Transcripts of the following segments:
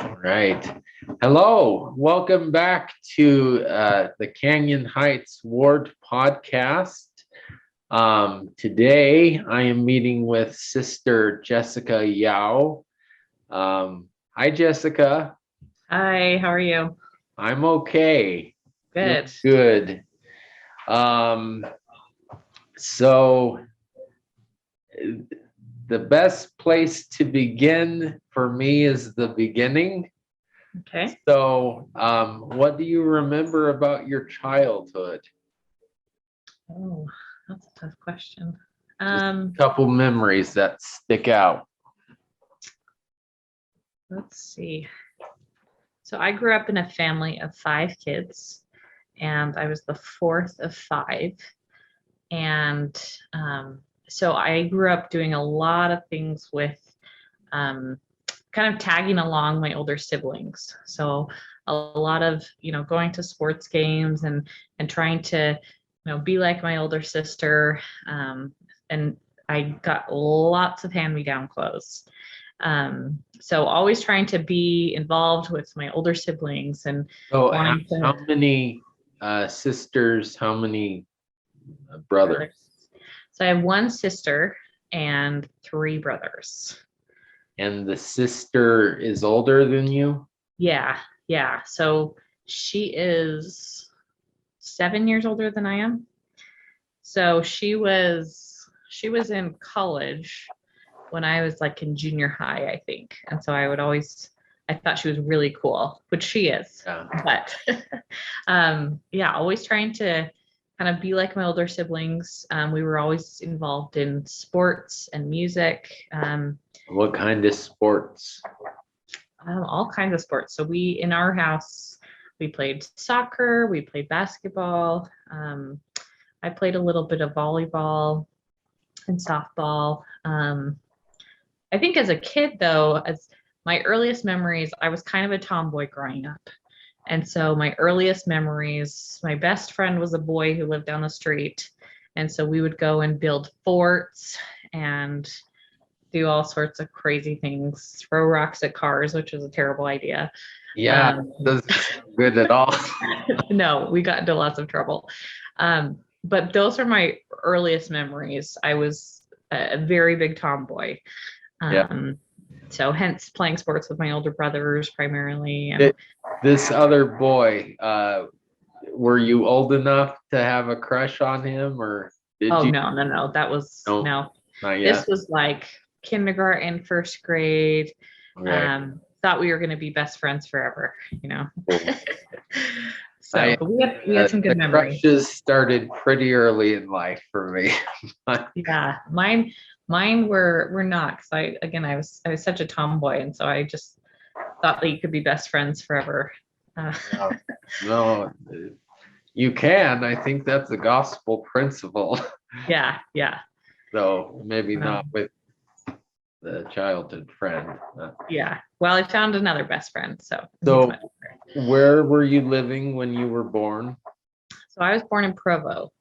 All right. Hello. Welcome back to the Canyon Heights Ward podcast. Today I am meeting with Sister Jessica Yao. Hi, Jessica. Hi, how are you? I'm okay. Doing Good. good. So the best place to begin for me is the beginning. Okay. So, what do you remember about your childhood? Oh, that's a tough question. Just a couple memories that stick out. Let's see. So I grew up in a family of 5 kids, and I was the fourth of 5. And so I grew up doing a lot of things with um, kind of tagging along my older siblings. So a lot of, going to sports games and trying to, be like my older sister. And I got lots of hand-me-down clothes. So always trying to be involved with my older siblings and So, wanting to how many sisters? How many brothers? So I have one sister and 3 brothers. And the sister is older than you? Yeah. So she is 7 years older than I am. So she was in college when I was like in junior high, I think. And so I thought she was really cool, which she is. Yeah. But always trying to kind of be like my older siblings. We were always involved in sports and music. What kind of sports? All kinds of sports. So in our house, we played soccer, we played basketball. I played a little bit of volleyball and softball. I think as a kid, though, as my earliest memories, I was kind of a tomboy growing up. And so my earliest memories, my best friend was a boy who lived down the street. And so we would go and build forts and do all sorts of crazy things, throw rocks at cars, which was a terrible idea. Yeah, doesn't sound good at all. No, we got into lots of trouble. But those are my earliest memories. I was a very big tomboy. Yeah. So hence playing sports with my older brothers primarily. And This other boy, were you old enough to have a crush on him, or did you? No. That was No, no. not This yet. was like kindergarten, first grade. Okay. Thought we were going to be best friends forever, Cool. So but we had some good The memories. crushes started pretty early in life for me. Yeah, mine were not, because I was such a tomboy, and so I just thought that you could be best friends forever. No, you can. I think that's a gospel principle. Yeah. Though maybe not with the childhood friend. Yeah. Well, I found another best friend, so. So where were you living when you were born? So I was born in Provo,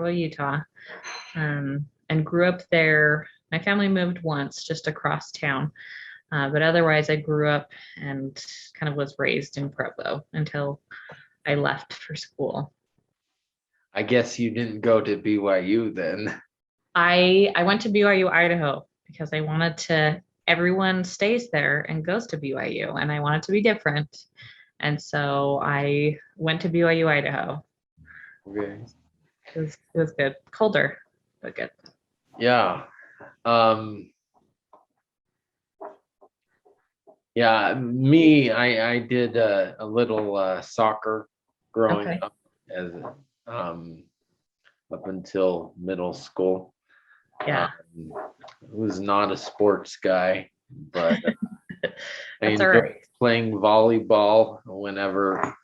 Utah, and grew up there. My family moved once just across town, but otherwise I grew up and kind of was raised in Provo until I left for school. I guess you didn't go to BYU then. I went to BYU, Idaho, because I wanted to, everyone stays there and goes to BYU, and I wanted to be different. And so I went to BYU, Idaho. Okay. It was good. Colder, but good. Yeah. Yeah, me, I did a little soccer growing Okay. up as up until middle school. Yeah. Was not a sports guy, but I That's all enjoyed right. playing volleyball whenever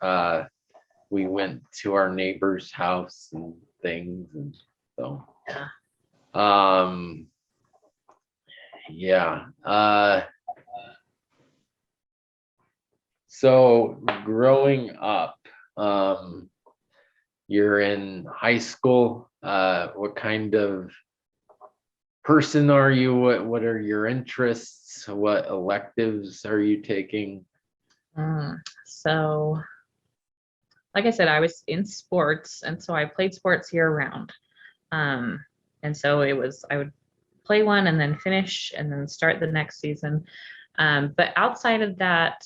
we went to our neighbor's house and things, and so Yeah. yeah. So growing up, you're in high school. What kind of person are you? What are your interests? What electives are you taking? So, like I said, I was in sports, and so I played sports year round. Um, and so I would play one and then finish and then start the next season. But outside of that,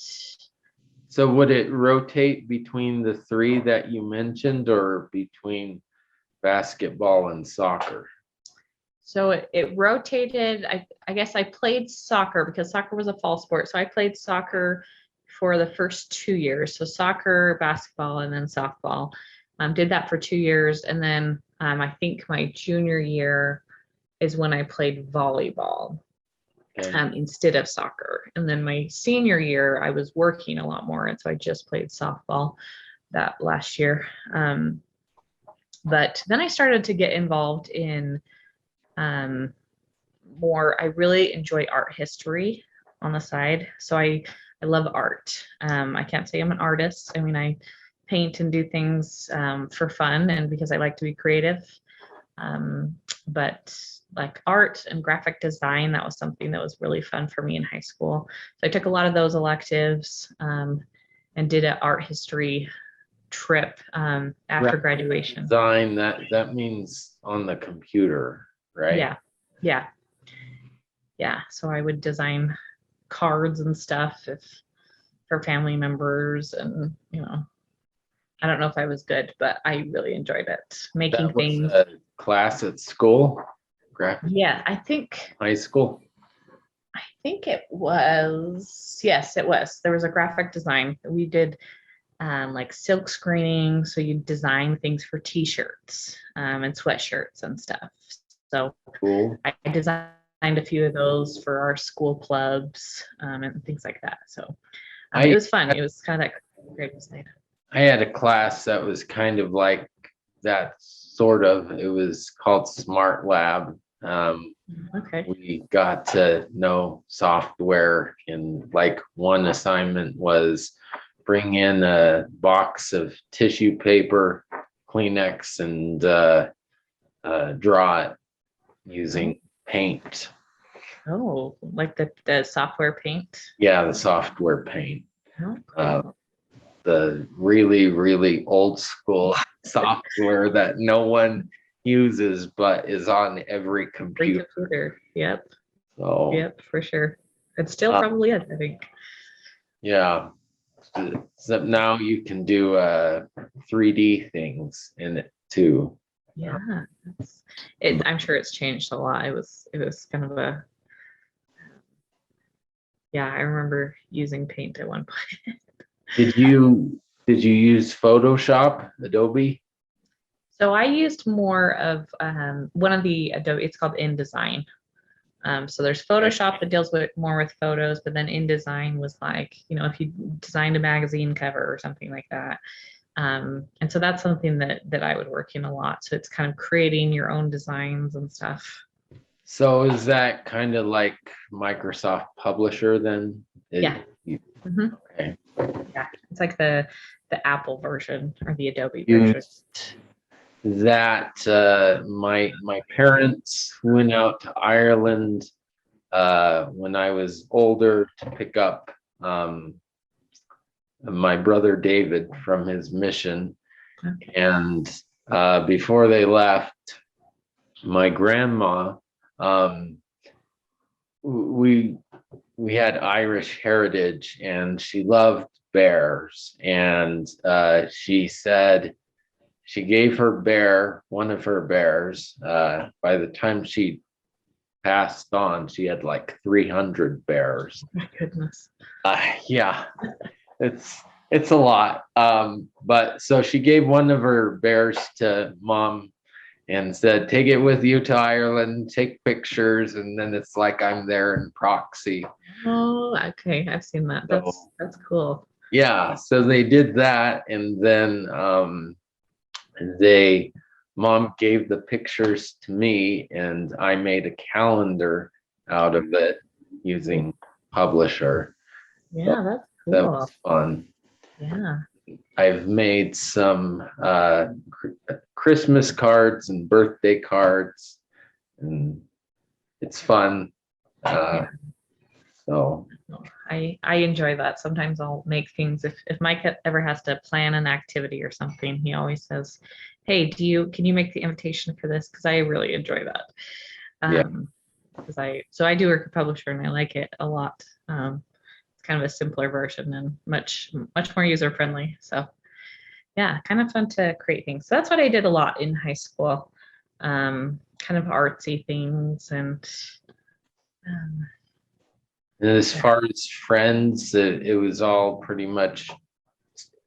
So would it rotate between the three that you mentioned or between basketball and soccer? so it rotated. I guess I played soccer because soccer was a fall sport. So I played soccer for the first 2 years. So soccer, basketball, and then softball. Did that for 2 years. And then I think my junior year is when I played volleyball Okay. instead of soccer. And then my senior year, I was working a lot more. And so I just played softball that last year. But then I started to get involved in more. I really enjoy art history on the side. So I love art. I can't say I'm an artist. I mean, I paint and do things for fun and because I like to be creative. But like art and graphic design, that was something that was really fun for me in high school. So I took a lot of those electives and did an art history trip after graduation. Design, that means on the computer, right? Yeah, yeah, yeah. So I would design cards and stuff if for family members, and I don't know if I was good, but I really enjoyed it making That was things. a class at school, graphic Yeah, I think high school. it was, yes, it was. There was a graphic design. We did like silk screening. So you design things for t-shirts and sweatshirts and stuff. So Cool. I designed a few of those for our school clubs and things like that. So it was fun. It was kind of that creative side. I had a class that was kind of like that, sort of. It was called Smart Lab. Okay. We got to know software, and like one assignment was bring in a box of tissue paper, Kleenex, and draw it using paint. Oh, like the software paint. Yeah, the software paint. Oh, Uh, cool. the really, really old school software that no one uses but is on every Free computer. computer. Yep. So Yep, for sure. It still probably is, I think. yeah. So now you can do 3D things in it too. Yeah. I'm sure it's changed a lot. It was kind of a, yeah, I remember using paint at one point. Did you use Photoshop, Adobe? So I used more of one of the Adobe, it's called InDesign. So there's Photoshop that deals with more with photos, but then InDesign was like, if you designed a magazine cover or something like that. And so that's something that I would work in a lot. So it's kind of creating your own designs and stuff. So is that kind of like Microsoft Publisher then? Yeah. Mhm. Okay. Yeah. It's like the Apple version or the Adobe version. Used that my parents went out to Ireland when I was older to pick up my brother David from his mission. Okay. And before they left, my grandma, we had Irish heritage, and she loved bears. And she said she gave her bear, one of her bears. By the time she passed on, she had like 300 bears. Oh my goodness. Yeah, it's a lot. But so she gave one of her bears to mom and said, take it with you to Ireland, take pictures, and then it's like I'm there in proxy. Oh, okay. I've seen that. That's cool. Yeah, so they did that, and then mom gave the pictures to me, and I made a calendar out of it using Publisher. Yeah, that's cool. That was fun. Yeah. I've made some Christmas cards and birthday cards, and it's fun. So I enjoy that. Sometimes I'll make things if Mike ever has to plan an activity or something, he always says, "Hey, can you make the invitation for this?" Because I really enjoy that. yeah. Because I do work at publisher and I like it a lot. It's kind of a simpler version and much more user friendly. So yeah, kind of fun to create things. So that's what I did a lot in high school. Kind of artsy things and um, And as yeah. far as friends, it was all pretty much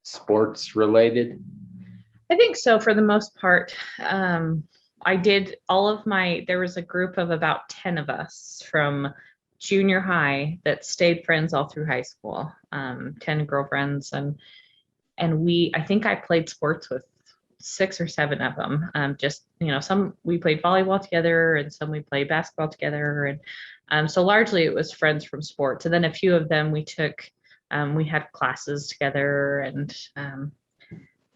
sports related. I think so for the most part. I did all of there was a group of about 10 of us from junior high that stayed friends all through high school. 10 girlfriends I think I played sports with 6 or 7 of them. Just, some we played volleyball together and some we played basketball together. And so largely it was friends from sports. And then a few of them we had classes together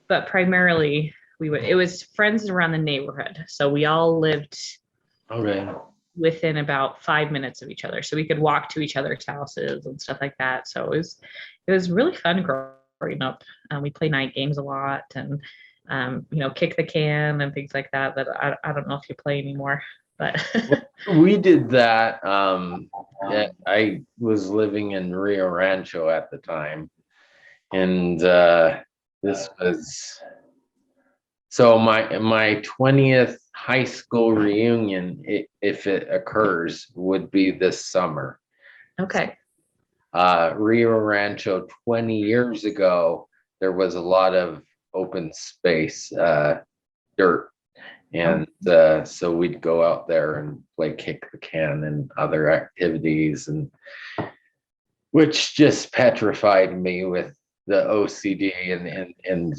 but primarily it was friends around the neighborhood. So we all lived Okay. within about 5 minutes of each other. So we could walk to each other's houses and stuff like that. So it was really fun growing up. We play night games a lot and, kick the can and things like that I don't know if you play anymore, but We did that. I was living in Rio Rancho at the time, and this was so my 20th high school reunion, if it occurs, would be this summer. okay. Rio Rancho 20 years ago, there was a lot of open space, dirt. And so we'd go out there and play kick the can and other activities, and which just petrified me with the OCD and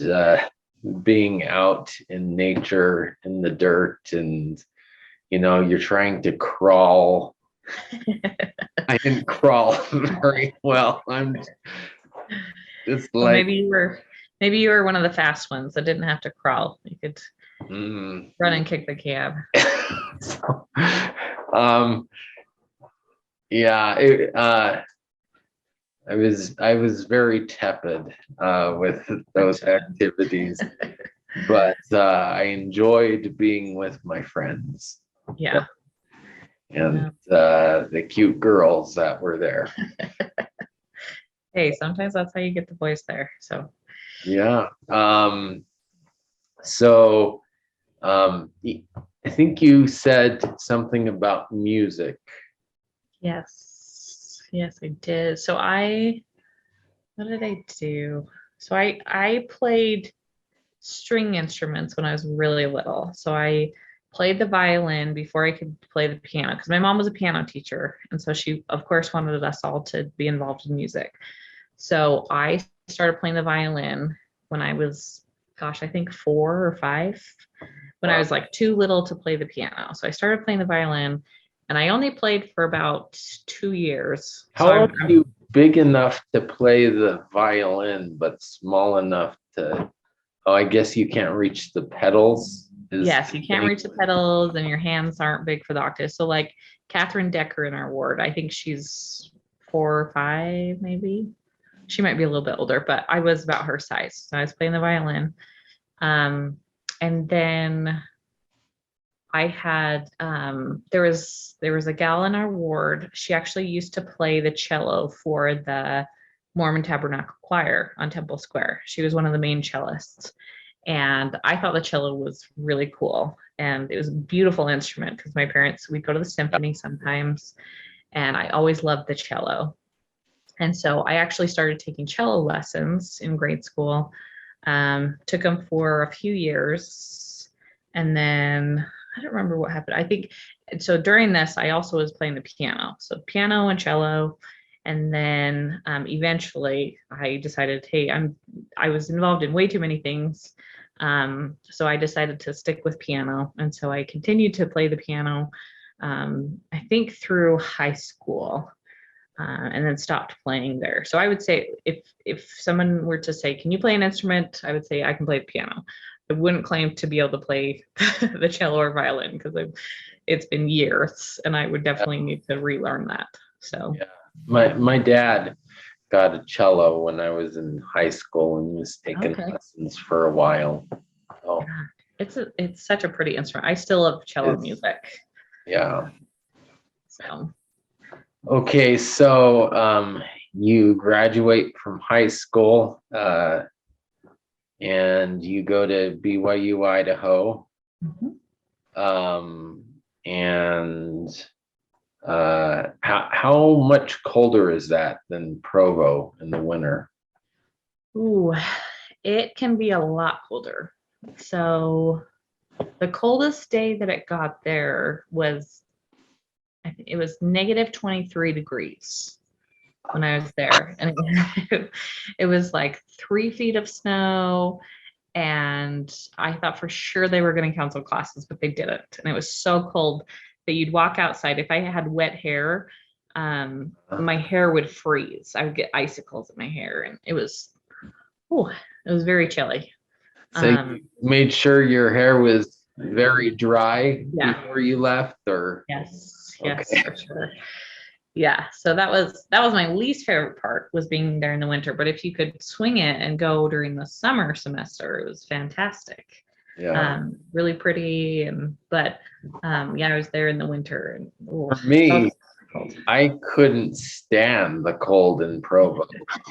being out in nature in the dirt, and you're trying to crawl. I didn't crawl very well. I'm just Well, like, maybe you were one of the fast ones that didn't have to crawl. You could run and kick the can. so, um, yeah, I was very tepid with those activities, but I enjoyed being with my friends. Yeah. And the cute girls that were there. Hey, sometimes that's how you get the boys there. So Yeah. So I think you said something about music. yes, I did. What did I do? So I played string instruments when I was really little. So I played the violin before I could play the piano because my mom was a piano teacher. And so she, of course, wanted us all to be involved in music. So I started playing the violin when I was, gosh, I think 4 or 5, when I was like too little to play the piano. So I started playing the violin and I only played for about 2 years. How are you big enough to play the violin, but small enough to, oh, I guess you can't reach the pedals? Yes, you can't reach the pedals and your hands aren't big for the octave. So like Catherine Decker in our ward, I think she's 4 or 5, maybe. She might be a little bit older, but I was about her size. So I was playing the violin. And then I had there was a gal in our ward. She actually used to play the cello for the Mormon Tabernacle Choir on Temple Square. She was one of the main cellists. And I thought the cello was really cool. And it was a beautiful instrument because my parents, we'd go to the symphony sometimes. And I always loved the cello. And so I actually started taking cello lessons in grade school. Took them for a few years. And then I don't remember what happened. I think so during this, I also was playing the piano. So piano and cello. And then eventually I decided, hey, I was involved in way too many things. So I decided to stick with piano. And so I continued to play the piano, I think through high school, and then stopped playing there. So I would say if someone were to say, can you play an instrument? I would say I can play the piano. I wouldn't claim to be able to play the cello or violin because it's been years and I would definitely need to relearn that. So yeah. My dad got a cello when I was in high school and was taking Okay. lessons for a while. Oh, Yeah. It's such a pretty instrument. I still love cello it's, music. yeah. So Okay, so you graduate from high school and you go to BYU, Idaho. mhm. Um, and how much colder is that than Provo in the winter? Ooh, it can be a lot colder. So the coldest day that it got there was, I think it was negative 23 degrees when I was there. And it was like 3 feet of snow. And I thought for sure they were going to cancel classes, but they didn't. And it was so cold that you'd walk outside. If I had wet hair, my hair would freeze. I would get icicles in my hair, and oh, it was very chilly. So you made sure your hair was very dry Yeah. before you left, or Yes, okay. yes, for sure. Yeah, so that was my least favorite part, was being there in the winter. But if you could swing it and go during the summer semester, it was fantastic. Yeah. Really pretty, and but yeah, I was there in the winter, and For that me, was cold. I couldn't stand the cold in Provo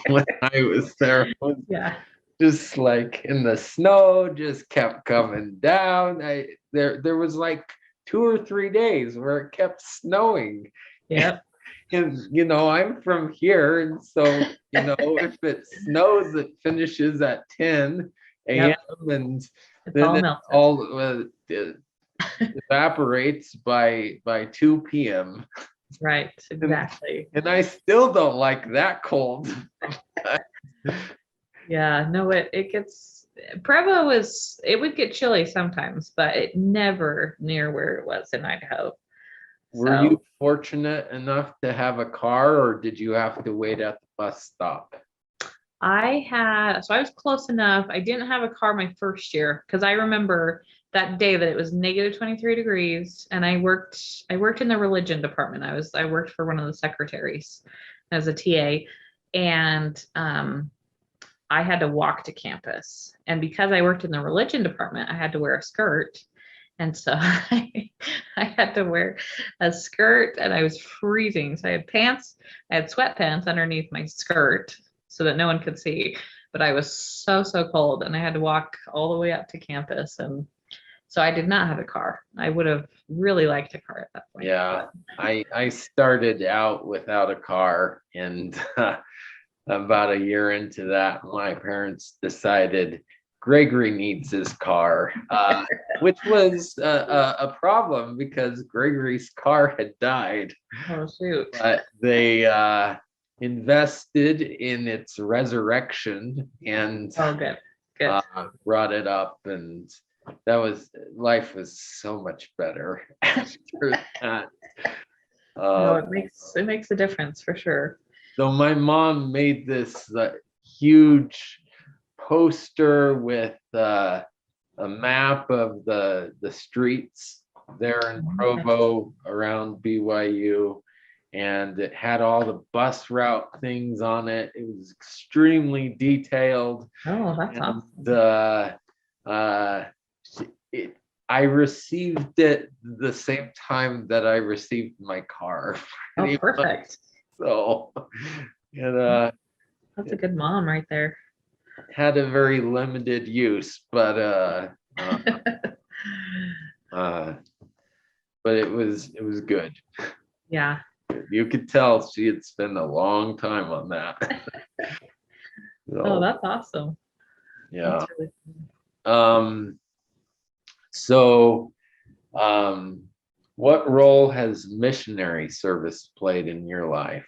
when I was there. It was Yeah, just like in the snow, just kept coming down. There was like 2 or 3 days where it kept snowing. yep, And I'm from here, and so if it snows, it finishes at 10 yep. a.m. and It's then all it melted. all it evaporates by 2 p.m. Right, and exactly. and I still don't like that cold. Yeah, no, it gets Provo was it would get chilly sometimes, but it never near where it was in Idaho. Were you So fortunate enough to have a car, or did you have to wait at the bus stop? I was close enough. I didn't have a car my first year because I remember that day that it was negative 23 degrees, and I worked in the religion department. I worked for one of the secretaries as a TA, and I had to walk to campus. And because I worked in the religion department, I had to wear a skirt. And so I had to wear a skirt, and I was freezing. So I had pants, I had sweatpants underneath my skirt so that no one could see. But I was so, so cold, and I had to walk all the way up to campus. And so I did not have a car. I would have really liked a car at that point. Yeah, I started out without a car, and about a year into that, my parents decided Gregory needs his car, which was a problem because Gregory's car had died, Oh, shoot. but they invested in its resurrection and Oh, good. Good. brought it up, and life was so much better after that. No, Uh, it makes a difference for sure. so my mom made this huge poster with a map of the streets there in Provo around BYU, and it had all the bus route things on it. It was extremely detailed, Oh, that's and awesome. uh, it, I received it the same time that I received my car. Oh, pretty much. perfect. So, and That's a good mom right there. had a very limited use, uh, uh, but it was good. Yeah. You could tell she had spent a long time on that. Oh, So that's awesome. yeah. That's really Um, so what role has missionary service played in your life?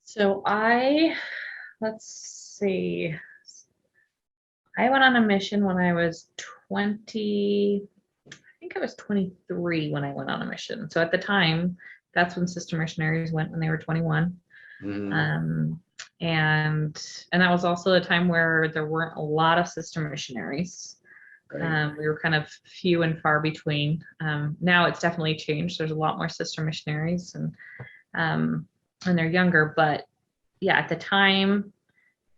so let's see. I went on a mission when I was 20, I think I was 23 when I went on a mission. So at the time, that's when sister missionaries went when they were 21. Mhm. Um, and that was also a time where there weren't a lot of sister missionaries. Right. We were kind of few and far between. Now it's definitely changed. There's a lot more sister missionaries, and when they're younger. But yeah, at the time,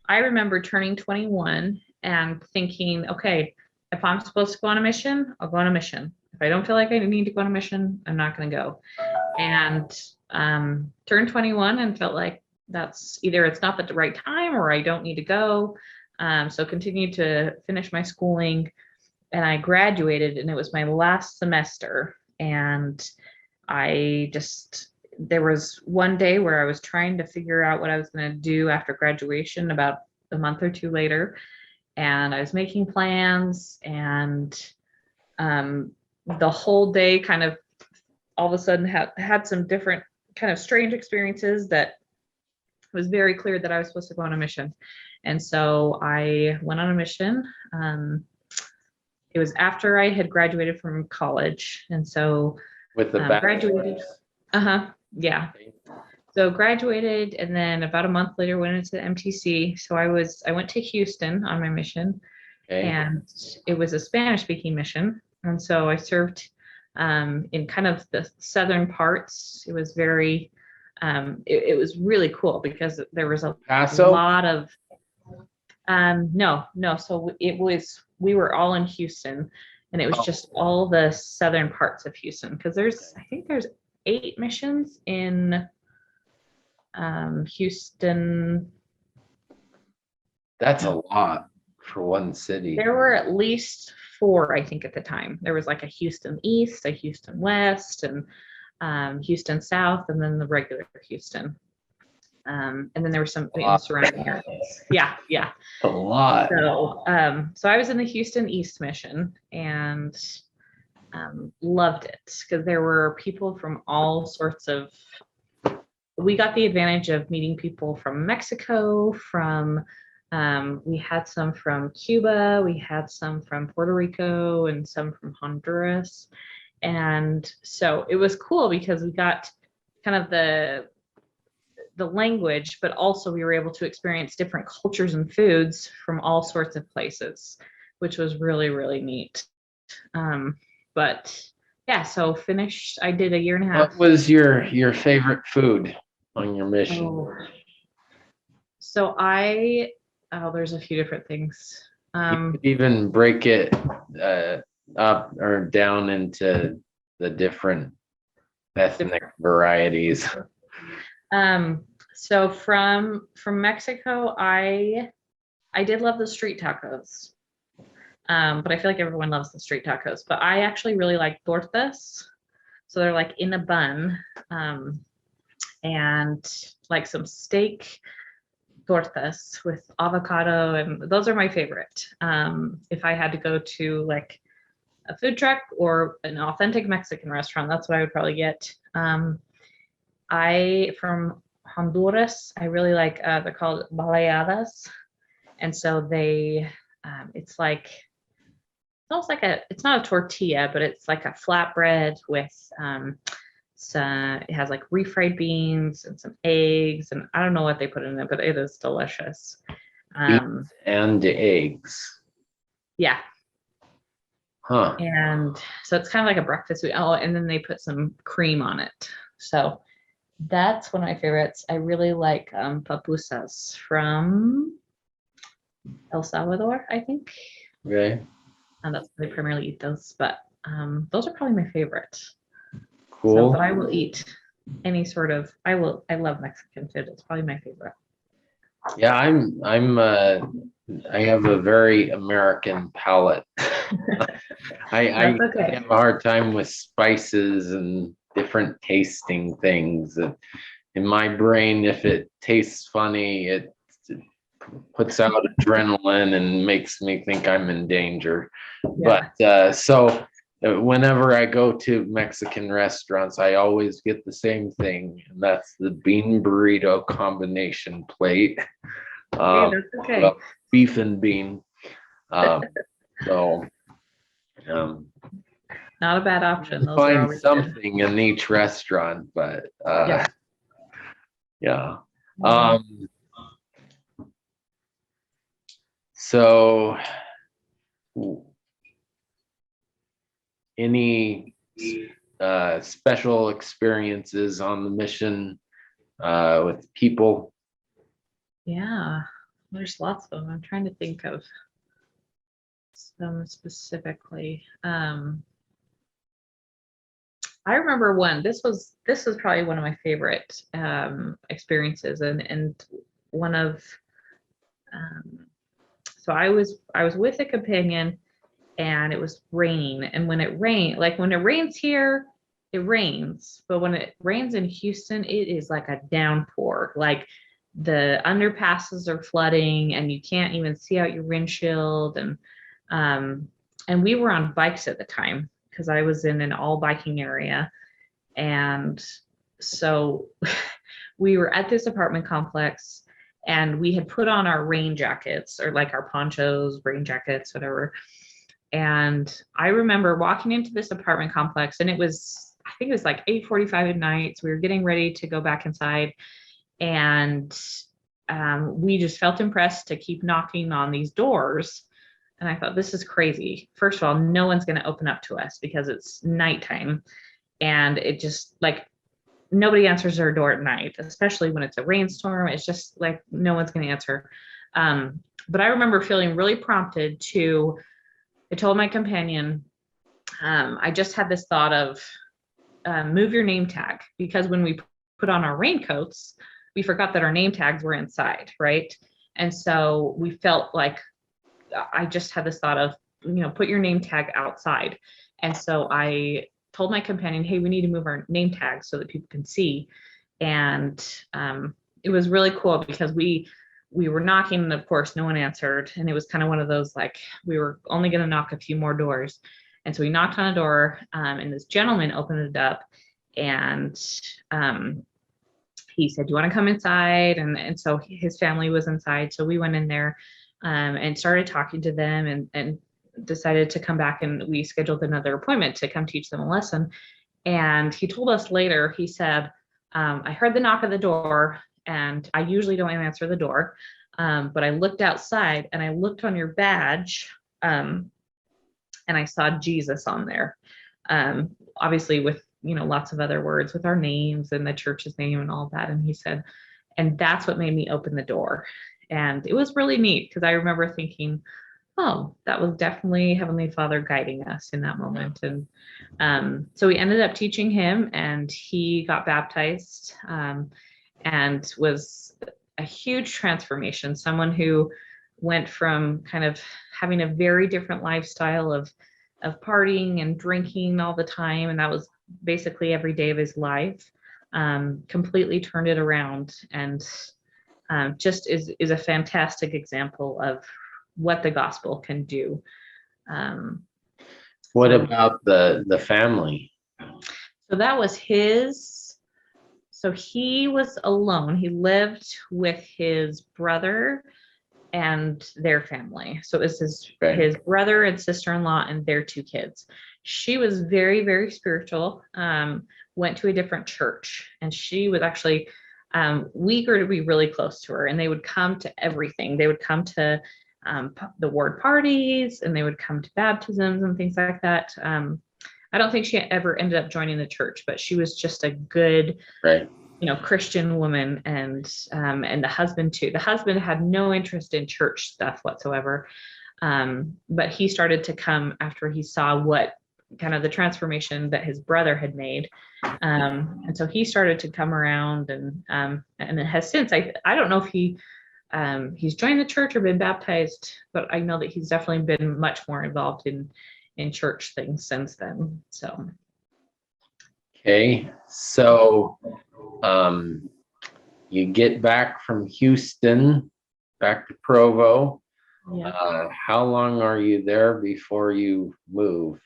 I remember turning 21 and thinking, okay, if I'm supposed to go on a mission, I'll go on a mission. If I don't feel like I need to go on a mission, I'm not going to go. And turned 21 and felt like that's either it's not the right time or I don't need to go. So continued to finish my schooling, and I graduated, and it was my last semester. And there was one day where I was trying to figure out what I was going to do after graduation about a month or two later. And I was making plans, and the whole day kind of all of a sudden had some different kind of strange experiences that was very clear that I was supposed to go on a mission. And so I went on a mission. It was after I had graduated from college. And so With the graduated. Yeah. So graduated, and then about a month later went into MTC. So I went to Houston on my mission, and it was a Spanish speaking mission. And so I served in kind of the southern parts. It was very, it was really cool because there was a lot of, no. So we were all in Houston, and it was just all the southern parts of Houston. Cause I think there's 8 missions in Houston. That's a lot for one city. There were at least 4, I think, at the time. There was like a Houston East, a Houston West, and Houston South, and then the regular Houston. And then there were some in surrounding areas. Yeah. A lot. So I was in the Houston East mission, and loved it because there were people from all sorts of. We got the advantage of meeting people from Mexico, we had some from Cuba, we had some from Puerto Rico, and some from Honduras. And so it was cool because we got kind of the language, but also we were able to experience different cultures and foods from all sorts of places, which was really, really neat. But yeah, so finished, I did a year and a half. What was your favorite food on your mission? So there's a few different things. You could even break it up or down into the different ethnic varieties. So from Mexico, I did love the street tacos. But I feel like everyone loves the street tacos. But I actually really like tortas. So they're like in a bun, and like some steak tortas with avocado, and those are my favorite. If I had to go to like a food truck or an authentic Mexican restaurant, that's what I would probably get. From Honduras, I really like they're called baleadas, and so it's like almost like it's not a tortilla, but it's like a flatbread with it has like refried beans and some eggs, and I don't know what they put in it, but it is delicious. Beans and eggs. Yeah. Huh. And so it's kind of like a breakfast food. Oh, and then they put some cream on it. So that's one of my favorites. I really like pupusas from El Salvador, I think. Okay. And that's where they primarily eat those, but those are probably my favorite. Cool. So, but I will eat any sort of. I love Mexican food. It's probably my favorite. Yeah, I have a very American palate. I have a hard time with spices and different tasting things. In my brain, if it tastes funny, it puts out adrenaline and makes me think I'm in danger. Yeah. But so whenever I go to Mexican restaurants, I always get the same thing, and that's the bean burrito combination plate. That's okay. Well, beef and bean. So not a bad option. Those find something good in each restaurant, but yeah. So any special experiences on the mission with people? Yeah, there's lots of them. I'm trying to think of some specifically. I remember one. This was probably one of my favorite experiences, and one of so I was with a companion, and it was raining. And when it rained, like when it rains here, it rains. But when it rains in Houston, it is like a downpour. Like the underpasses are flooding, and you can't even see out your windshield. Um, and we were on bikes at the time because I was in an all biking area. And so we were at this apartment complex, and we had put on our rain jackets, or like our ponchos, rain jackets, whatever. And I remember walking into this apartment complex, and I think it was like 8:45 at night. So we were getting ready to go back inside, and we just felt impressed to keep knocking on these doors. And I thought, this is crazy. First of all, no one's going to open up to us because it's nighttime. And it just like nobody answers their door at night, especially when it's a rainstorm. It's just like no one's going to answer. But I remember feeling really prompted to, I told my companion, I just had this thought of move your name tag, because when we put on our raincoats, we forgot that our name tags were inside, right? And so we felt like I just had this thought of, put your name tag outside. And so I told my companion, hey, we need to move our name tags so that people can see. And it was really cool because we were knocking, and of course no one answered. And it was kind of one of those, like, we were only going to knock a few more doors. And so we knocked on a door, and this gentleman opened it up, and he said, do you want to come inside? And so his family was inside. So we went in there and started talking to them, and decided to come back, and we scheduled another appointment to come teach them a lesson. And he told us later, he said, I heard the knock at the door, and I usually don't answer the door, but I looked outside, and I looked on your badge, and I saw Jesus on there, obviously with lots of other words with our names and the church's name and all that. And he said, and that's what made me open the door. And it was really neat because I remember thinking, oh, that was definitely Heavenly Father guiding us in that moment. And so we ended up teaching him, and he got baptized, and was a huge transformation. Someone who went from kind of having a very different lifestyle of partying and drinking all the time, and that was basically every day of his life, completely turned it around, and just is a fantastic example of what the gospel can do. What about the family? So that was his. So he was alone. He lived with his brother and their family. So it was his brother and sister-in-law and their two kids. She was very, very spiritual, went to a different church, and she was actually, we grew to be really close to her, and they would come to everything. They would come to the ward parties, and they would come to baptisms and things like that. I don't think she ever ended up joining the church, but she was just a good, Christian woman, and the husband too. The husband had no interest in church stuff whatsoever, but he started to come after he saw what kind of the transformation that his brother had made, and so he started to come around, and it has since. I don't know if he's joined the church or been baptized, but I know that he's definitely been much more involved in church things since then. So. Okay, so you get back from Houston, back to Provo. Yeah. How long are you there before you move?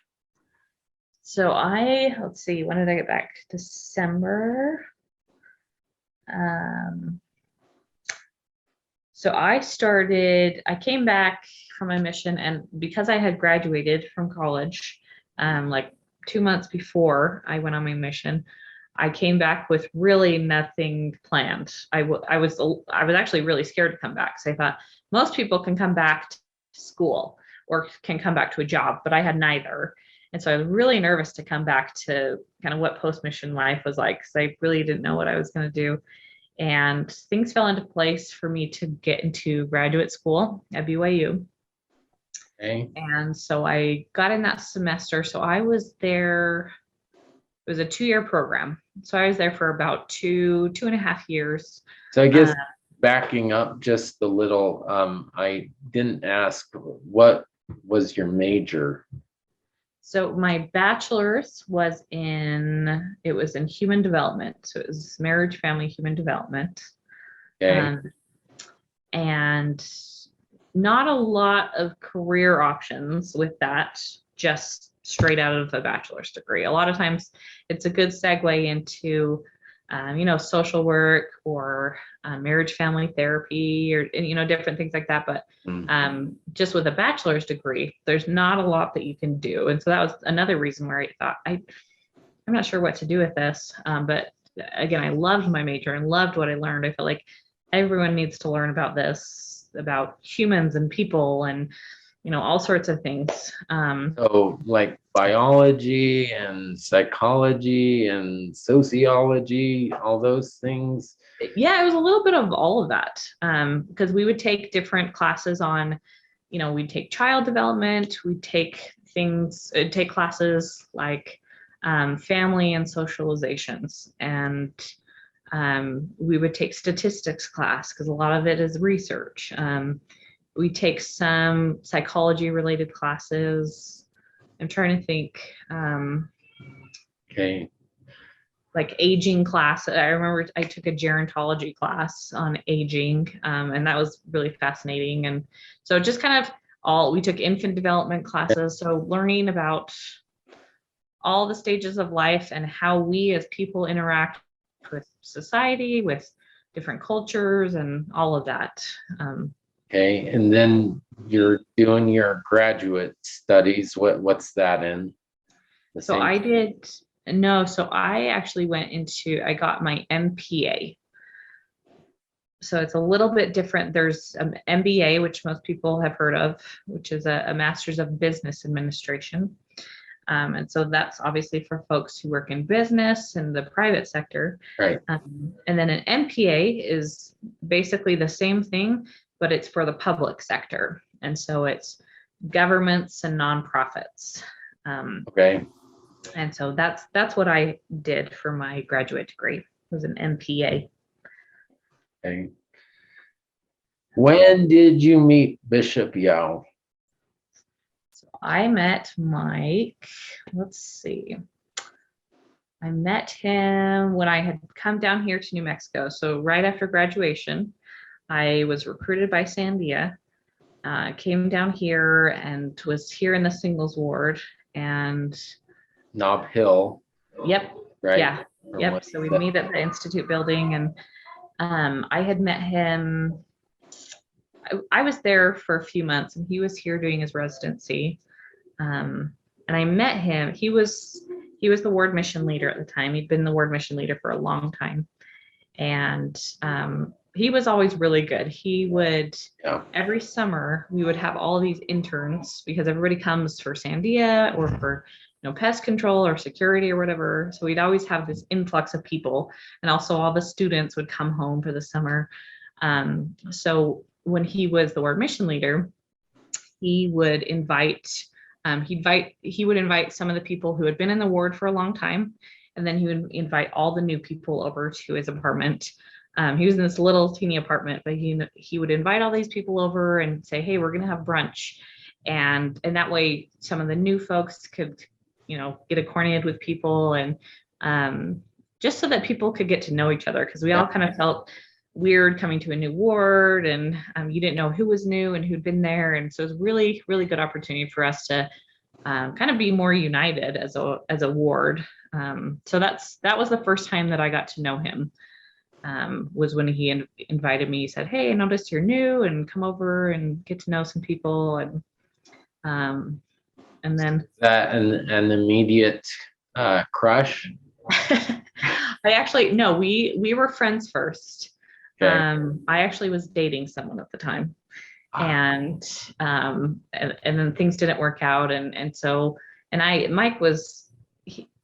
So let's see, when did I get back? December. So I came back from my mission, and because I had graduated from college, like 2 months before I went on my mission, I came back with really nothing planned. I was actually really scared to come back, because I thought most people can come back to school or can come back to a job, but I had neither. And so I was really nervous to come back to kind of what post-mission life was like, because I really didn't know what I was going to do. And things fell into place for me to get into graduate school at BYU. Okay. And so I got in that semester. So I was there, it was a 2-year program. So I was there for about 2.5 years. So I guess backing up just a little, I didn't ask, what was your major? So my bachelor's was in human development. So it was marriage, family, human development. Okay. And not a lot of career options with that, just straight out of a bachelor's degree. A lot of times it's a good segue into, social work or marriage family therapy or, different things like that. But just with a bachelor's degree, there's not a lot that you can do. And so that was another reason where I thought, I'm not sure what to do with this. But again, I loved my major and loved what I learned. I felt like everyone needs to learn about this, about humans and people and, all sorts of things. So like biology and psychology and sociology, all those things. Yeah, it was a little bit of all of that. Because we would take different classes on, we'd take child development, we'd take take classes like family and socializations. And we would take statistics class because a lot of it is research. We take some psychology related classes. I'm trying to think. Okay. Like aging class. I remember I took a gerontology class on aging, and that was really fascinating. And so just kind of we took infant development classes. So learning about all the stages of life and how we as people interact with society, with different cultures and all of that. Okay. And then you're doing your graduate studies. What's that in? The So same. I did, no, so I actually I got my MPA. So it's a little bit different. There's an MBA, which most people have heard of, which is a Master's of Business Administration. And so that's obviously for folks who work in business and the private sector. Right. And then an MPA is basically the same thing, but it's for the public sector. And so it's governments and nonprofits. Okay. And so that's what I did for my graduate degree, was an MPA. Okay. When did you meet Bishop Yao? So I met Mike, let's see. I met him when I had come down here to New Mexico. So right after graduation, I was recruited by Sandia, came down here and was here in the singles ward. And Nob Hill. Yep. Right. Yeah. Yep. So we meet at the Institute building, and I had met him. I was there for a few months, and he was here doing his residency. And I met him. He was the ward mission leader at the time. He'd been the ward mission leader for a long time, and he was always really good. He would every summer we would have all of these interns because everybody comes for Sandia or for pest control or security or whatever. So we'd always have this influx of people, and also all the students would come home for the summer. So when he was the ward mission leader, he would invite some of the people who had been in the ward for a long time, and then he would invite all the new people over to his apartment. He was in this little teeny apartment, but he would invite all these people over and say, hey, we're going to have brunch. And that way some of the new folks could, get acquainted with people, and just so that people could get to know each other, because we all kind of felt weird coming to a new ward, and you didn't know who was new and who'd been there. And so it was really, really good opportunity for us to kind of be more united as a ward. So that was the first time that I got to know him, was when he invited me. He said, hey, I noticed you're new, and come over and get to know some people. And then that an immediate crush? I actually, no, we were friends first. Okay. I actually was dating someone at the time, and then things didn't work out. And Mike was,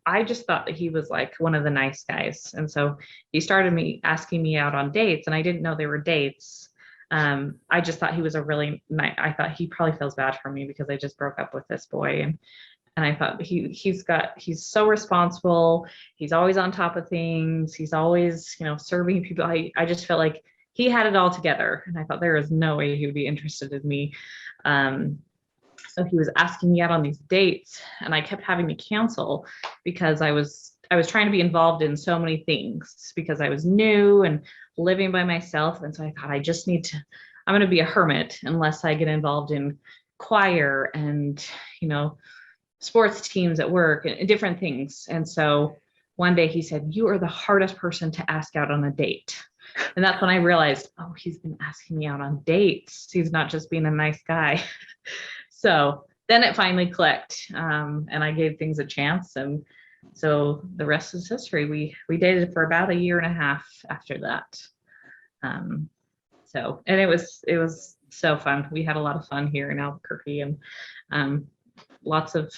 I just thought that he was like one of the nice guys. And so he started asking me out on dates, and I didn't know they were dates. I just thought he was a really nice, I thought he probably feels bad for me because I just broke up with this boy. And I thought he's so responsible. He's always on top of things. He's always, serving people. I just felt like he had it all together. And I thought there is no way he would be interested in me. So he was asking me out on these dates, and I kept having to cancel because I was trying to be involved in so many things because I was new and living by myself. And so I thought I'm going to be a hermit unless I get involved in choir and, sports teams at work and different things. And so one day he said, "You are the hardest person to ask out on a date." And that's when I realized, oh, he's been asking me out on dates. He's not just being a nice guy. So then it finally clicked, and I gave things a chance. And so the rest is history. We dated for about a year and a half after that. And it was so fun. We had a lot of fun here in Albuquerque, and lots of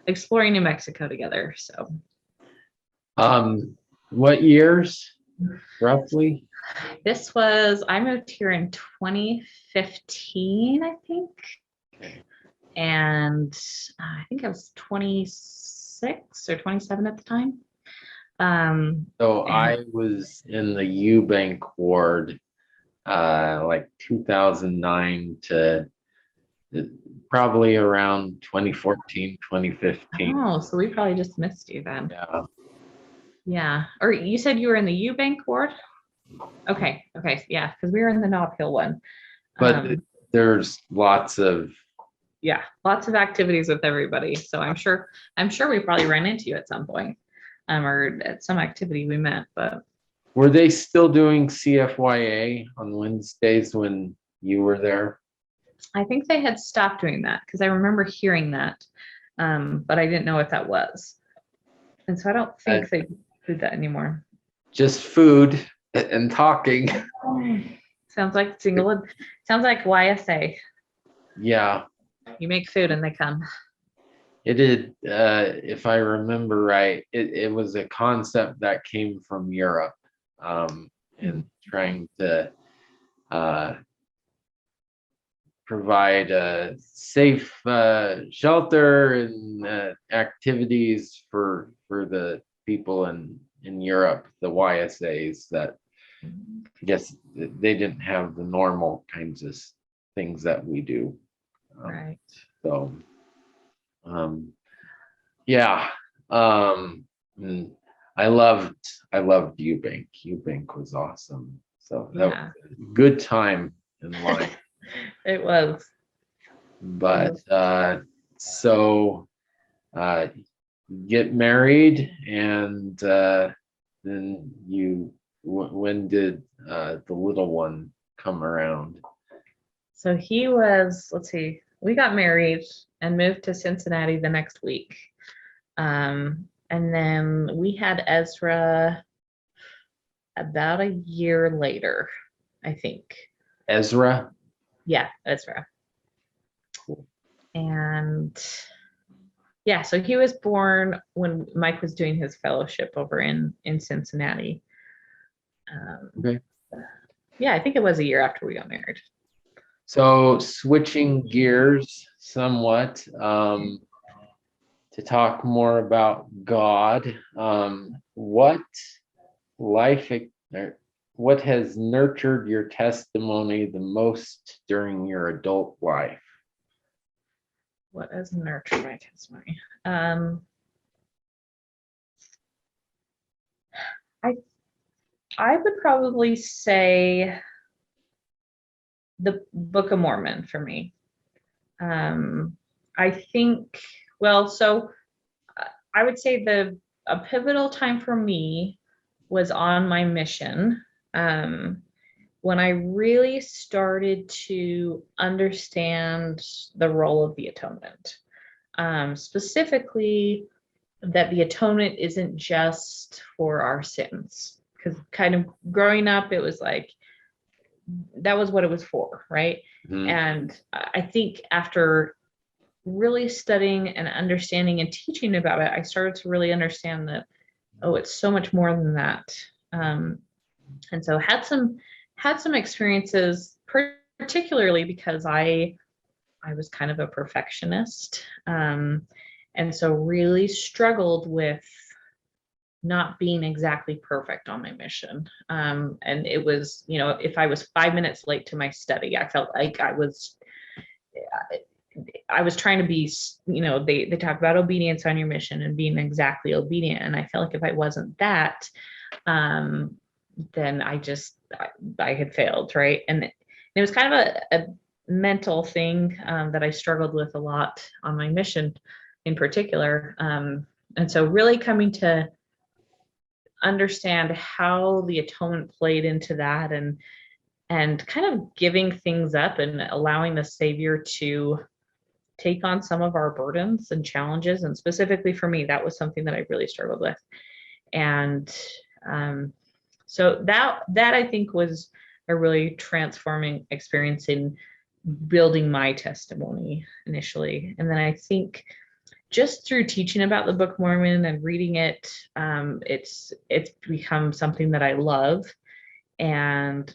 exploring New Mexico together. So what years roughly? I moved here in 2015, I think. Okay. And I think I was 26 or 27 at the time. So I was in the Eubank ward, like 2009 to probably around 2014, 2015. Oh, so we probably just missed you then. Yeah. Yeah. Or you said you were in the Eubank ward? Okay. Yeah, because we were in the Nob Hill one. But there's lots of activities with everybody. So I'm sure we probably ran into you at some point, or at some activity we met. But were they still doing CFYA on Wednesdays when you were there? I think they had stopped doing that because I remember hearing that, but I didn't know what that was. And so I don't think they do that anymore. Just food and talking. Sounds like YSA. Yeah. You make food and they come. It did, if I remember right, it was a concept that came from Europe, and trying to provide a safe shelter and activities for the people in Europe, the YSAs, that I guess they didn't have the normal kinds of things that we do. Right. So, yeah. And I loved Eubank. Eubank was awesome. So that was a good time in life. It was. But so get married, and then when did the little one come around? So he was, let's see, we got married and moved to Cincinnati the next week. And then we had Ezra about a year later, I think. Ezra? Yeah, Ezra. Cool. And yeah, so he was born when Mike was doing his fellowship over in Cincinnati. Okay. Yeah, I think it was a year after we got married. So switching gears somewhat, to talk more about God, what has nurtured your testimony the most during your adult life? What has nurtured my testimony? I would probably say the Book of Mormon for me. I think, so I would say a pivotal time for me was on my mission, when I really started to understand the role of the atonement, specifically that the atonement isn't just for our sins. Because kind of growing up, it was like, that was what it was for, right? Mm-hmm. And I think after really studying and understanding and teaching about it, I started to really understand that, oh, it's so much more than that. And so had some experiences, particularly because I was kind of a perfectionist. And so really struggled with not being exactly perfect on my mission. And it was, if I was 5 minutes late to my study, I felt like I was trying to be, they talk about obedience on your mission and being exactly obedient. And I felt like if I wasn't that, then I had failed. Right. And it was kind of a mental thing that I struggled with a lot on my mission in particular. And so really coming to understand how the atonement played into that, and kind of giving things up and allowing the Savior to take on some of our burdens and challenges. And specifically for me, that was something that I really struggled with. And so that I think was a really transforming experience in building my testimony initially. And then I think just through teaching about the Book of Mormon and reading it, it's become something that I love. And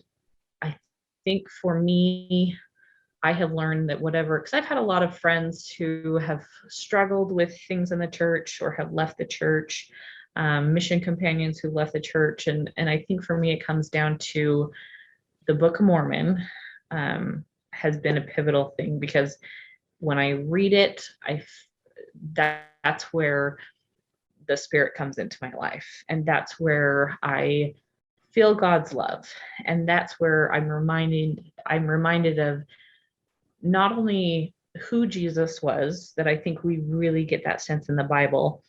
I think for me, I have learned that whatever, because I've had a lot of friends who have struggled with things in the church or have left the church, mission companions who left the church. And I think for me, it comes down to the Book of Mormon has been a pivotal thing, because when I read it, that's where the Spirit comes into my life. And that's where I feel God's love. And that's where I'm reminded of not only who Jesus was, that I think we really get that sense in the Bible,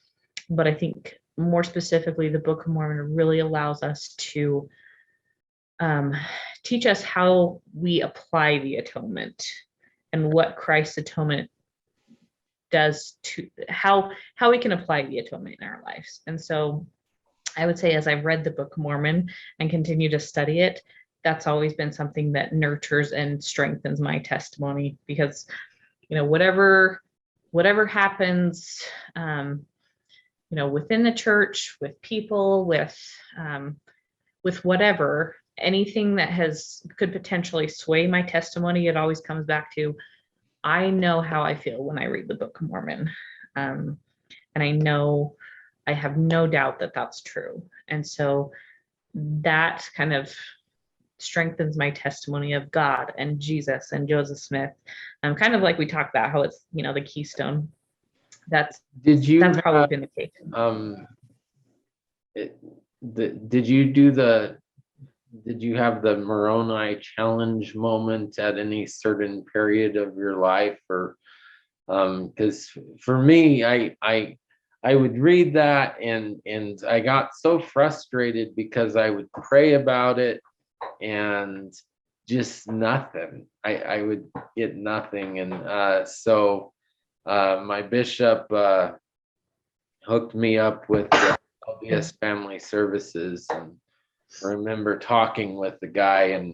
but I think more specifically, the Book of Mormon really allows us to teach us how we apply the atonement and what Christ's atonement does to how we can apply the atonement in our lives. And so I would say, as I've read the Book of Mormon and continue to study it, that's always been something that nurtures and strengthens my testimony, because whatever happens within the church, with people, with whatever, anything that could potentially sway my testimony, it always comes back to, I know how I feel when I read the Book of Mormon. And I have no doubt that that's true. And so that kind of strengthens my testimony of God and Jesus and Joseph Smith. Kind of like we talked about how it's, the keystone. That's probably been the case. Did you have the Moroni challenge moment at any certain period of your life? Or because for me, I would read that and I got so frustrated because I would pray about it and just nothing. I would get nothing. And so my bishop hooked me up with the LDS Family Services, and I remember talking with the guy and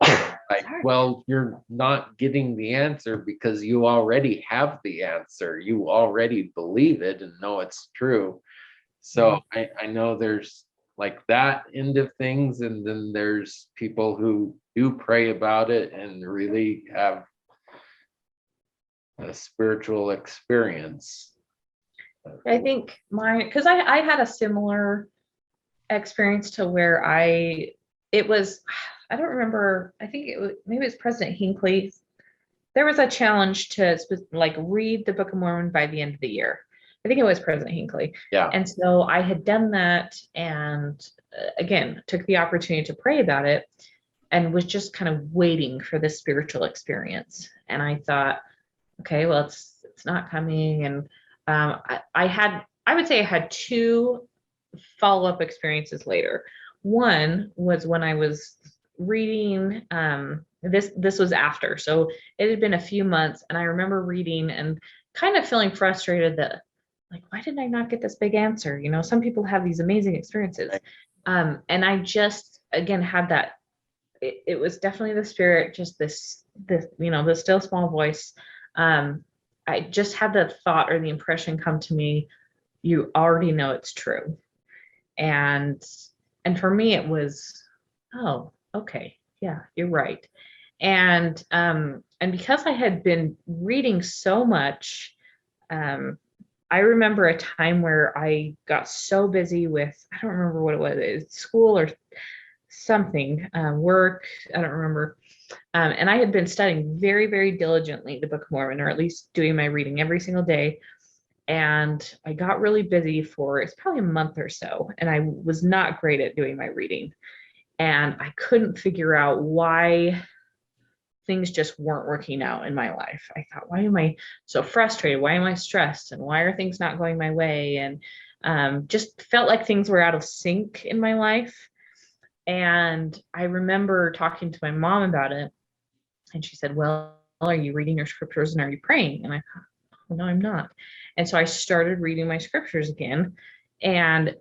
like, well, you're not getting the answer because you already have the answer. You already believe it and know it's true. So I know there's like that end of things. And then there's people who do pray about it and really have a spiritual experience. I think because I had a similar experience to where I don't remember, I think maybe it was President Hinckley. There was a challenge to read the Book of Mormon by the end of the year. I think it was President Hinckley. Yeah. And so I had done that, and again, took the opportunity to pray about it, and was just kind of waiting for this spiritual experience. And I thought, okay, well, it's not coming. And I would say I had two follow-up experiences later. One was when I was reading, this was after, so it had been a few months, and I remember reading and kind of feeling frustrated that, like, why did I not get this big answer? Some people have these amazing experiences. And I just, again, had that, it was definitely the Spirit, just this, the still small voice, I just had the thought or the impression come to me, you already know it's true. And for me it was, oh, okay, yeah, you're right. And because I had been reading so much, um, I remember a time where I got so busy with, I don't remember what it was, school or something, work, I don't remember. And I had been studying very, very diligently the Book of Mormon, or at least doing my reading every single day. And I got really busy for, it's probably a month or so, and I was not great at doing my reading. And I couldn't figure out why things just weren't working out in my life. I thought, why am I so frustrated? Why am I stressed? And why are things not going my way? And just felt like things were out of sync in my life. And I remember talking to my mom about it. And she said, well, are you reading your scriptures and are you praying? And I thought, oh, no, I'm not. And so I started reading my scriptures again and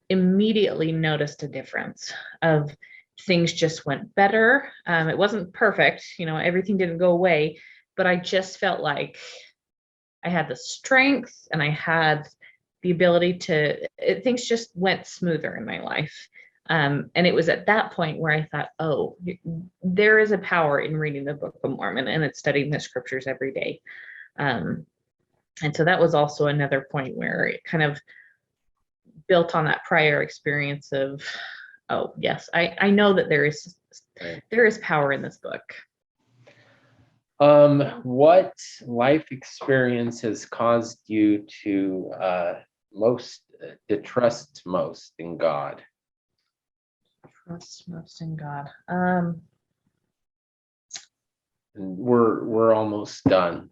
immediately noticed a difference of things just went better. It wasn't perfect, everything didn't go away, but I just felt like I had the strength and I had the ability things just went smoother in my life. And it was at that point where I thought, oh, there is a power in reading the Book of Mormon and it's studying the scriptures every day. And so that was also another point where it kind of built on that prior experience of, oh yes, I know that there is power in this book. What life experience has caused you to trust most in God? Trust most in God. And we're almost done.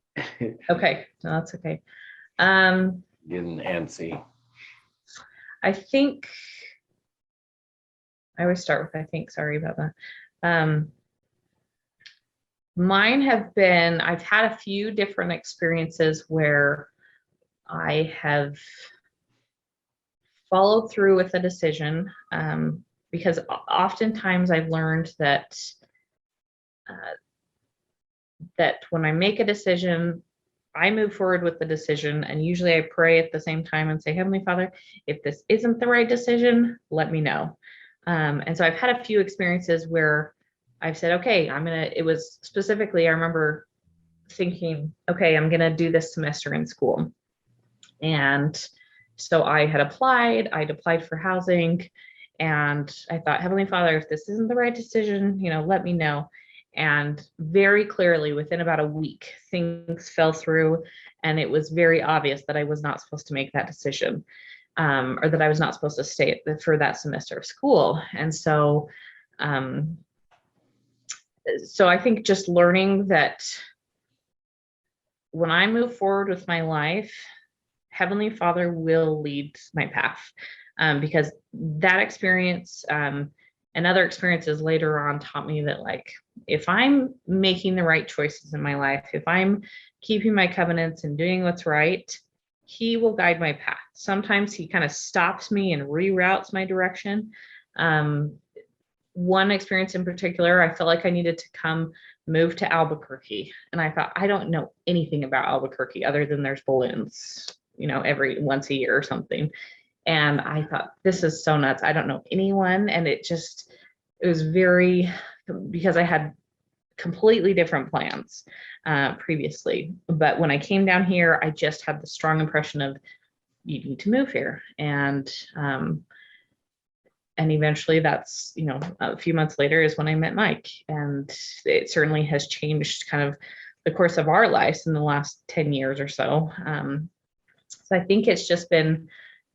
Okay, no, that's okay. Getting antsy. I think I always start with I think. Sorry about that. Mine have been, I've had a few different experiences where I have followed through with a decision, because oftentimes I've learned that when I make a decision, I move forward with the decision, and usually I pray at the same time and say, Heavenly Father, if this isn't the right decision, let me know. And so I've had a few experiences where I've said, okay, it was specifically, I remember thinking, okay, I'm gonna do this semester in school. And so I'd applied for housing, and I thought, Heavenly Father, if this isn't the right decision, let me know. And very clearly, within about a week, things fell through, and it was very obvious that I was not supposed to make that decision, or that I was not supposed to stay for that semester of school. And so, so I think just learning that when I move forward with my life, Heavenly Father will lead my path, because that experience, and other experiences later on taught me that, like, if I'm making the right choices in my life, if I'm keeping my covenants and doing what's right, He will guide my path. Sometimes He kind of stops me and reroutes my direction. One experience in particular, I felt like I needed to move to Albuquerque. And I thought, I don't know anything about Albuquerque other than there's balloons, every once a year or something. And I thought, this is so nuts. I don't know anyone. And it was very, because I had completely different plans previously. But when I came down here, I just had the strong impression of, you need to move here. And eventually that's, a few months later is when I met Mike. And it certainly has changed kind of the course of our lives in the last 10 years or so. So I think it's just been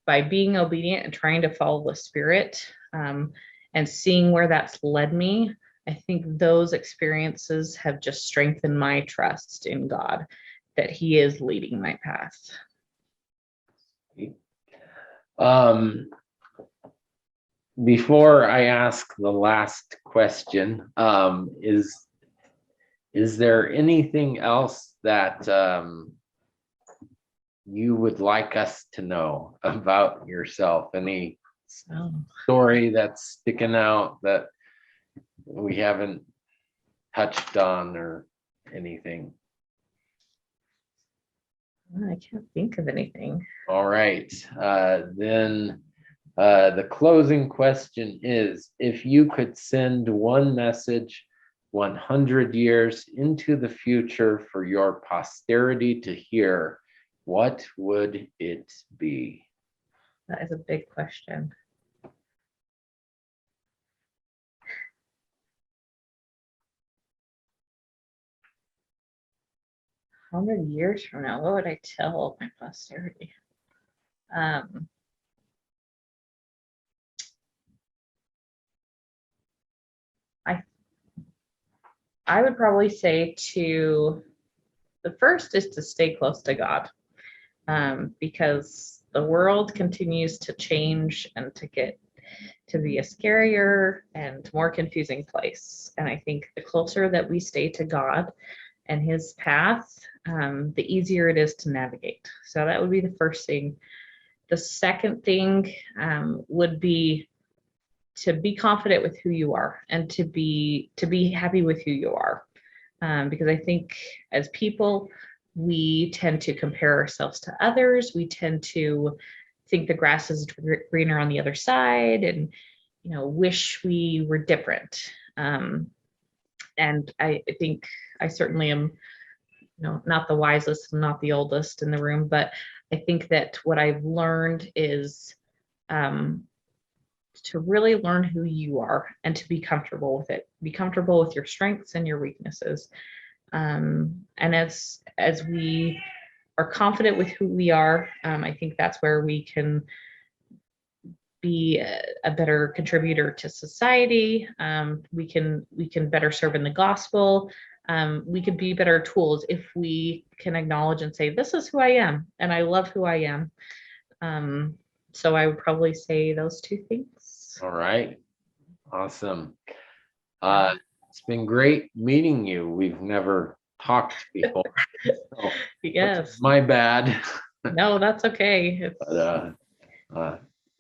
by being obedient and trying to follow the Spirit, and seeing where that's led me. I think those experiences have just strengthened my trust in God, that He is leading my path. Before I ask the last question, is there anything else that you would like us to know about yourself? Any story that's sticking out that we haven't touched on or anything? I can't think of anything. All right. Then the closing question is, if you could send one message 100 years into the future for your posterity to hear, what would it be? That is a big question. How many years from now, what would I tell my posterity? Um, I I would probably say the first is to stay close to God, because the world continues to change and to get to be a scarier and more confusing place. And I think the closer that we stay to God and His path, the easier it is to navigate. So that would be the first thing. The second thing would be to be confident with who you are and to be happy with who you are, because I think as people we tend to compare ourselves to others. We tend to think the grass is greener on the other side, and wish we were different. And I think I certainly am, not the wisest, not the oldest in the room, but I think that what I've learned is um, to really learn who you are and to be comfortable with it. Be comfortable with your strengths and your weaknesses. And as we are confident with who we are, I think that's where we can be a better contributor to society. We can better serve in the gospel. We could be better tools if we can acknowledge and say, this is who I am, and I love who I am. So I would probably say those two things. All right. Awesome. It's been great meeting you. We've never talked before. So, Yes. my bad. No, that's okay. But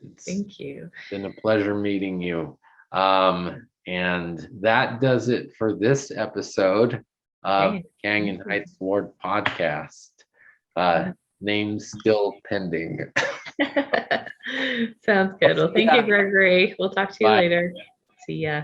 it's Thank you. been a pleasure meeting you. And that does it for this episode of Okay. Canyon Heights Ward podcast. Names still pending. Sounds good. Well, thank you, Gregory. We'll talk to you Bye. later. See ya.